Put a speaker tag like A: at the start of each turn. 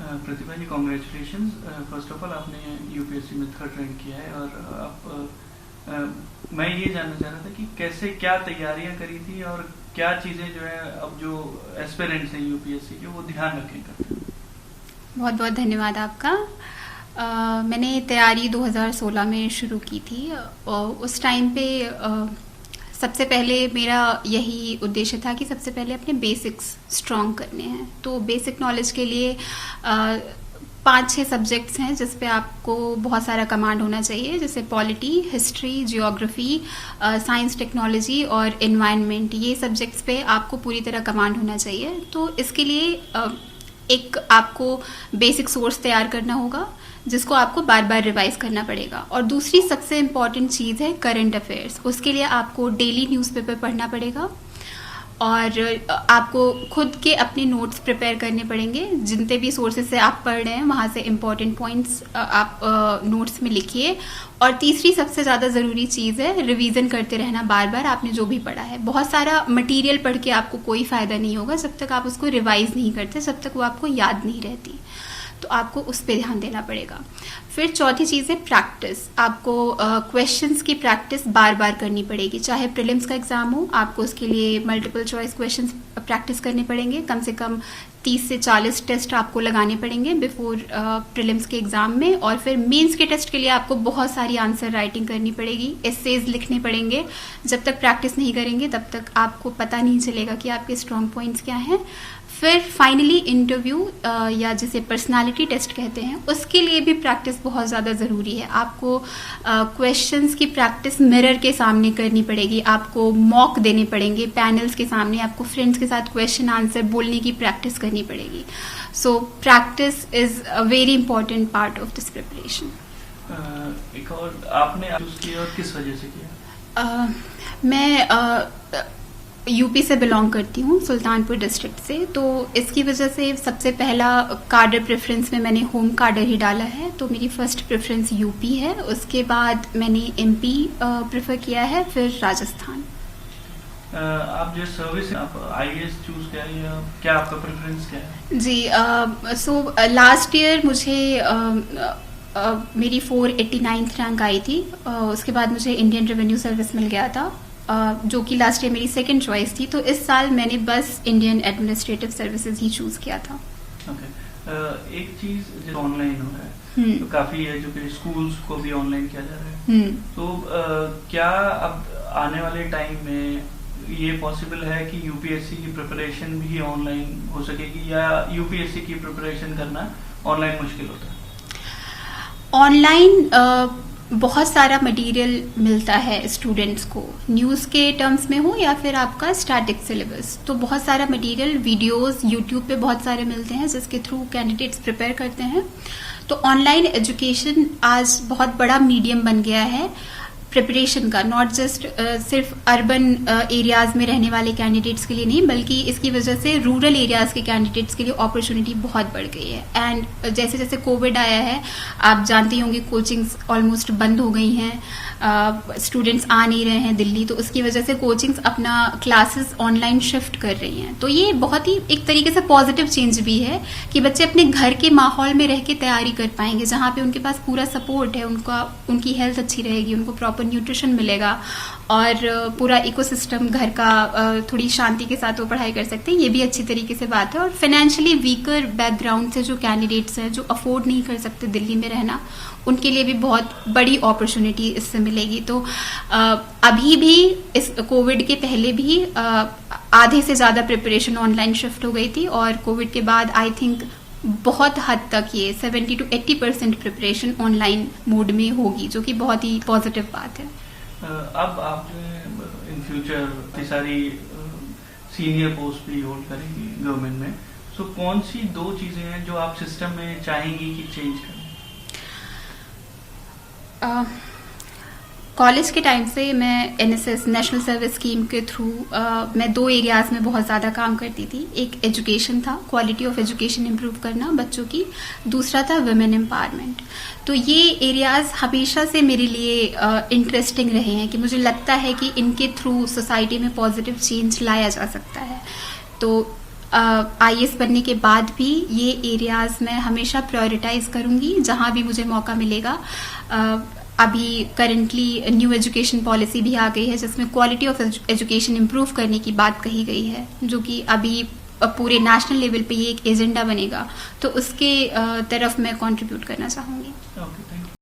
A: Pratibha ji, congratulation. First of all आपने UPSC में 3rd rank किया है, और मैं ये जानना चाह रहा था कि कैसे क्या तैयारियां करी थी और क्या चीज़ें जो है अब जो एस्पिरेंट्स हैं यूपीएससी के वो ध्यान रखें करते हैं।
B: बहुत बहुत धन्यवाद आपका। मैंने तैयारी 2016 में शुरू की थी, और उस टाइम पे सबसे पहले मेरा यही उद्देश्य था कि सबसे पहले अपने बेसिक्स स्ट्रॉन्ग करने हैं। तो बेसिक नॉलेज के लिए 5-6 सब्जेक्ट्स हैं जिस पे आपको बहुत सारा कमांड होना चाहिए, जैसे polity, history, geography, science, technology और एनवायरनमेंट। ये सब्जेक्ट्स पे आपको पूरी तरह कमांड होना चाहिए। तो इसके लिए एक आपको बेसिक सोर्स तैयार करना होगा जिसको आपको बार बार रिवाइज करना पड़ेगा। और दूसरी सबसे इम्पॉर्टेंट चीज़ है करंट अफेयर्स। उसके लिए आपको डेली न्यूज़पेपर पढ़ना पड़ेगा और आपको खुद के अपने नोट्स प्रिपेयर करने पड़ेंगे। जितने भी सोर्सेज से आप पढ़ रहे हैं वहाँ से इम्पॉर्टेंट पॉइंट्स आप नोट्स में लिखिए। और तीसरी सबसे ज़्यादा ज़रूरी चीज़ है रिवीजन करते रहना बार बार आपने जो भी पढ़ा है। बहुत सारा मटेरियल पढ़ के आपको कोई फ़ायदा नहीं होगा जब तक आप उसको रिवाइज नहीं करते, जब तक वो आपको याद नहीं रहती। तो आपको उस पर ध्यान देना पड़ेगा। फिर चौथी चीज़ है प्रैक्टिस। आपको क्वेश्चंस की प्रैक्टिस बार बार करनी पड़ेगी। चाहे प्रीलिम्स का एग्जाम हो, आपको उसके लिए मल्टीपल चॉइस क्वेश्चंस प्रैक्टिस करने पड़ेंगे। कम से कम 30 से 40 टेस्ट आपको लगाने पड़ेंगे बिफोर प्रीलिम्स के एग्जाम में। और फिर मेंस के टेस्ट के लिए आपको बहुत सारी आंसर राइटिंग करनी पड़ेगी, एसेज लिखने पड़ेंगे। जब तक प्रैक्टिस नहीं करेंगे तब तक आपको पता नहीं चलेगा कि आपके स्ट्रॉन्ग पॉइंट्स क्या हैं। फिर फाइनली इंटरव्यू या जिसे पर्सनालिटी टेस्ट कहते हैं, उसके लिए भी प्रैक्टिस बहुत ज़्यादा ज़रूरी है। आपको क्वेश्चंस की प्रैक्टिस मिरर के सामने करनी पड़ेगी, आपको मॉक देने पड़ेंगे पैनल्स के सामने, आपको फ्रेंड्स के साथ क्वेश्चन आंसर बोलने की प्रैक्टिस करनी पड़ेगी। So practice is a very important part of this preparation.
A: एक और आपने चूज किया और किस वजह से किया?
B: मैं यूपी से बिलोंग करती हूँ, सुल्तानपुर डिस्ट्रिक्ट से। तो इसकी वजह से सबसे पहला कार्डर प्रेफरेंस में मैंने होम कार्डर ही डाला है। तो मेरी फर्स्ट प्रेफरेंस यूपी है, उसके बाद मैंने एमपी प्रेफर किया है, फिर राजस्थान।
A: आप जो सर्विस आप आईएएस चूज किया या क्या आपका प्रेफरेंस क्या है?
B: जी, सो लास्ट ईयर मुझे मेरी 489th रैंक आई थी। उसके बाद मुझे इंडियन रेवेन्यू सर्विस मिल गया था, जो कि लास्ट ईयर मेरी सेकंड चॉइस थी। तो इस साल मैंने बस इंडियन एडमिनिस्ट्रेटिव सर्विसेज ही चूज किया था।
A: एक चीज जो ऑनलाइन हो रहा है, तो काफी एजुकेशन स्कूल्स को भी ऑनलाइन किया जा रहा है। तो क्या अब आने वाले टाइम में ये पॉसिबल है कि यूपीएससी की प्रिपरेशन भी ऑनलाइन हो सकेगी, या यूपीएससी की प्रिपरेशन करना ऑनलाइन मुश्किल होता है?
B: ऑनलाइन बहुत सारा मटेरियल मिलता है स्टूडेंट्स को, न्यूज़ के टर्म्स में हो या फिर आपका स्टैटिक सिलेबस। तो बहुत सारा मटेरियल, वीडियोस यूट्यूब पे बहुत सारे मिलते हैं जिसके थ्रू कैंडिडेट्स प्रिपेयर करते हैं। तो ऑनलाइन एजुकेशन आज बहुत बड़ा मीडियम बन गया है प्रिपरेशन का, नॉट जस्ट सिर्फ अर्बन एरियाज में रहने वाले कैंडिडेट्स के लिए नहीं, बल्कि इसकी वजह से रूरल एरियाज के कैंडिडेट्स के लिए अपॉर्चुनिटी बहुत बढ़ गई है। एंड जैसे जैसे कोविड आया है, आप जानते होंगे कोचिंग्स ऑलमोस्ट बंद हो गई हैं, स्टूडेंट्स आ नहीं रहे हैं दिल्ली, तो उसकी वजह से कोचिंग्स अपना क्लासेस ऑनलाइन शिफ्ट कर रही हैं। तो ये बहुत ही एक तरीके से पॉजिटिव चेंज भी है कि बच्चे अपने घर के माहौल में रह के तैयारी कर पाएंगे, जहाँ पे उनके पास पूरा सपोर्ट है, उनकी हेल्थ अच्छी रहेगी, उनको प्रॉपर न्यूट्रिशन मिलेगा और पूरा इकोसिस्टम घर का थोड़ी शांति के साथ वो पढ़ाई कर सकते हैं। ये भी अच्छी तरीके से बात है। और फाइनेंशियली वीकर बैकग्राउंड से जो कैंडिडेट्स हैं, जो अफोर्ड नहीं कर सकते दिल्ली में रहना, उनके लिए भी बहुत बड़ी अपॉर्चुनिटी इससे मिलेगी। तो अभी भी इस कोविड के पहले भी आधे से ज़्यादा प्रिपरेशन ऑनलाइन शिफ्ट हो गई थी, और कोविड के बाद आई थिंक बहुत हद तक ये 70 to 80% प्रिपरेशन ऑनलाइन मोड में होगी, जो कि बहुत ही पॉजिटिव बात है।
A: अब आप जो है इन फ्यूचर सारी सीनियर पोस्ट भी होल्ड करेंगी गवर्नमेंट में, सो कौन सी 2 चीजें हैं जो आप सिस्टम में चाहेंगी कि चेंज करें?
B: कॉलेज के टाइम से मैं एनएसएस नेशनल सर्विस स्कीम के थ्रू मैं 2 एरियाज में बहुत ज़्यादा काम करती थी। एक एजुकेशन था, क्वालिटी ऑफ एजुकेशन इम्प्रूव करना बच्चों की, दूसरा था वुमेन एम्पावरमेंट। तो ये एरियाज हमेशा से मेरे लिए इंटरेस्टिंग रहे हैं कि मुझे लगता है कि इनके थ्रू सोसाइटी में पॉजिटिव चेंज लाया जा सकता है। तो IAS बनने के बाद भी ये एरियाज मैं हमेशा प्रायोरिटाइज करूंगी जहां भी मुझे मौका मिलेगा। अभी करंटली न्यू एजुकेशन पॉलिसी भी आ गई है जिसमें क्वालिटी ऑफ एजुकेशन इम्प्रूव करने की बात कही गई है, जो कि अभी पूरे नेशनल लेवल पे ये एक एजेंडा बनेगा, तो उसके तरफ मैं कंट्रीब्यूट करना चाहूंगी।
A: Okay, thank you.